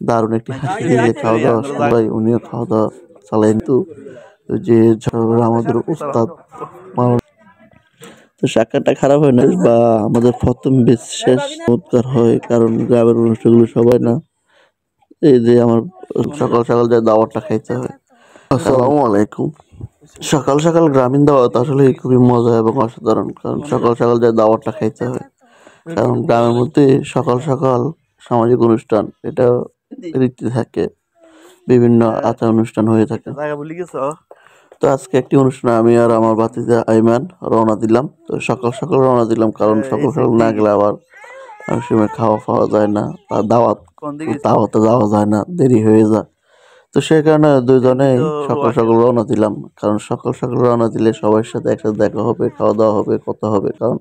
দারুণ একটি হাসি দিয়ে খাওয়া দাওয়া সবাই উনিও খাওয়া দাওয়া চালাইন। তো যে আমাদের উস্তাদ তো সাক্ষাৎটা খারাপ হয় না বা আমাদের প্রথম বিশ্বাস চমৎকার হয়, কারণ গ্রামের অনুষ্ঠানগুলো সবাই না। এই যে আমার সকাল সকাল যে দাওয়াতটা খাইতে হয়। আসসালামু আলাইকুম। সকাল সকাল গ্রামীণ দাওয়াত আসলে খুবই মজা এবং অসাধারণ, কারণ সকাল সকাল যে দাওয়াতটা খাইতে হয়, কারণ গ্রামের মধ্যে সকাল সকাল সামাজিক অনুষ্ঠান এটা রীতি থাকে, বিভিন্ন আচার অনুষ্ঠান হয়ে থাকে। তো আজকে একটি অনুষ্ঠানে আমি আর আমার ভাতিজা আইমান রওনা দিলাম। তো সকাল সকাল রওনা দিলাম, কারণ সকাল সকাল না গেলে আবার অনেক সময় খাওয়া পাওয়া যায় না, বা দাওয়াতে যাওয়া যায় না, দেরি হয়ে যায়। তো সেই কারণে দুইজনেই সকাল সকাল রওনা দিলাম, কারণ সকাল সকাল রওনা দিলে সবার সাথে একসাথে দেখা হবে, খাওয়া দাওয়া হবে, কথা হবে। কারণ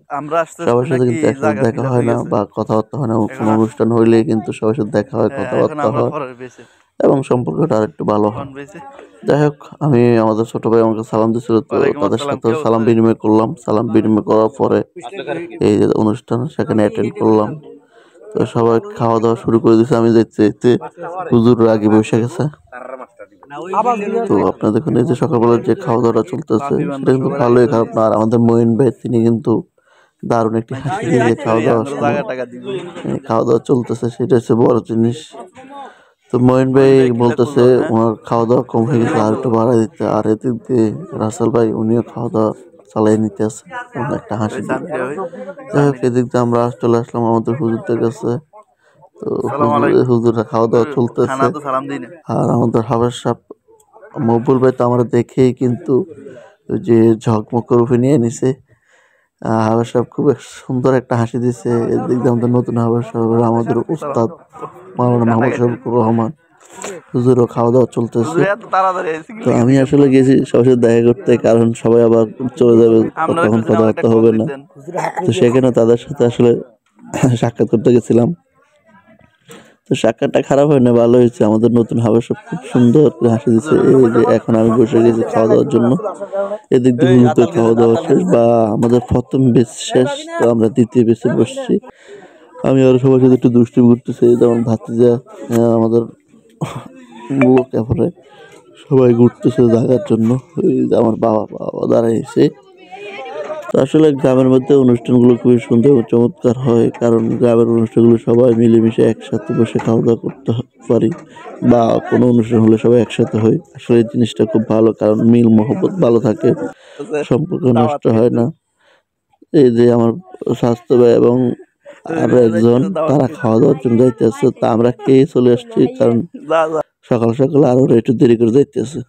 সবার সাথে কিন্তু একসাথে দেখা হয় না বা কথাবার্তা হয় না। কোনো অনুষ্ঠান হইলেই কিন্তু সবার সাথে দেখা হয়, কথাবার্তা হয় এবং সম্পর্কটা আর একটু ভালো হয়। যাই হোক, আমি আমাদের ছোট ভাই আমাকে সালাম দিছিল, তো তাদের সাথে সালাম বিনিময় করলাম। সালাম বিনিময় করার পরে এই যে অনুষ্ঠান সেখানে অ্যাটেন্ড করলাম। তো সবাই খাওয়া দাওয়া শুরু করে দিয়েছে। আমি দেখতে হুজুর আগে বসে গেছে। তো আপনার দেখুন এই যে সকালবেলা যে খাওয়া দাওয়াটা চলতেছে সেটা কিন্তু ভালোই খারাপ না। আর আমাদের মঈন ভাই তিনি কিন্তু দারুণ একটি হাসি দিয়ে খাওয়া দাওয়া চলতেছে, সেটা হচ্ছে বড় জিনিস। তো মঈন ভাই বলতেছে ওনার খাওয়া দাওয়া কম হয়ে গেছে, আর একটু বাড়াই দিতে। আর এদিক দিয়ে রাসেল ভাই উনিও খাওয়া দাওয়া চালাই নিতে আছে একটা হাসি দিয়ে। যাই হোক, এদিক দিয়ে আমরা চলে আসলাম আমাদের হুজুরদের কাছে। তো হুজুরা খাওয়া দাওয়া চলতেছে। আর আমাদের হাবের সাহেব মকবুল ভাই তো আমরা দেখেই কিন্তু যে ঝকমক রূপে নিয়ে নিছে। হাবের সাহেব খুব সুন্দর একটা হাসি দিছে। এদিক দিয়ে আমাদের নতুন হাবের সাহেব আমাদের উস্তাদ মাওলানা মোহাম্মদ শফিকুর রহমান হুজুরও খাওয়া দাওয়া চলতেছে। তো আমি আসলে গেছি সবার সাথে দেখা করতে, কারণ সবাই আবার চলে যাবে, তখন কথাবার্তা হবে না। তো সেখানে তাদের সাথে আসলে সাক্ষাৎ করতে গেছিলাম। তো সাক্ষাৎটা খারাপ হয় না, ভালো হয়েছে। আমাদের নতুন হাবের সব খুব সুন্দর করে হাসি দিচ্ছে। এই যে এখন আমি বসে গেছি খাওয়া দাওয়ার জন্য। এদিক দিয়ে হুজুরদের খাওয়া দাওয়া শেষ বা আমাদের প্রথম বেচ শেষ, তো আমরা দ্বিতীয় বেচে বসছি। আমি আর সবার সাথে একটু দুষ্টুমি করতেছি, যেমন ভাতিজা আমাদের লোক এরপরে সবাই ঘুরতেছে জায়গার জন্য। এই যে আমার বাবা দাঁড়াইছে। তো আসলে গ্রামের মধ্যে অনুষ্ঠানগুলো খুবই সুন্দর ও চমৎকার হয়, কারণ গ্রামের অনুষ্ঠানগুলো সবাই মিলেমিশে একসাথে বসে খাওয়া দাওয়া করতে পারি, বা কোনো অনুষ্ঠান হলে সবাই একসাথে হই। আসলে এই জিনিসটা খুব ভালো, কারণ মিল মহব্বত ভালো থাকে, সম্পর্ক নষ্ট হয় না। এই যে আমার স্বাস্থ্য ভাই এবং আরো একজন তারা খাওয়া দাওয়ার জন্য যাইতেছে, তা আমরা খেয়ে চলে আসছি, কারণ সকাল সকাল আরো একটু দেরি করে যাইতেছে।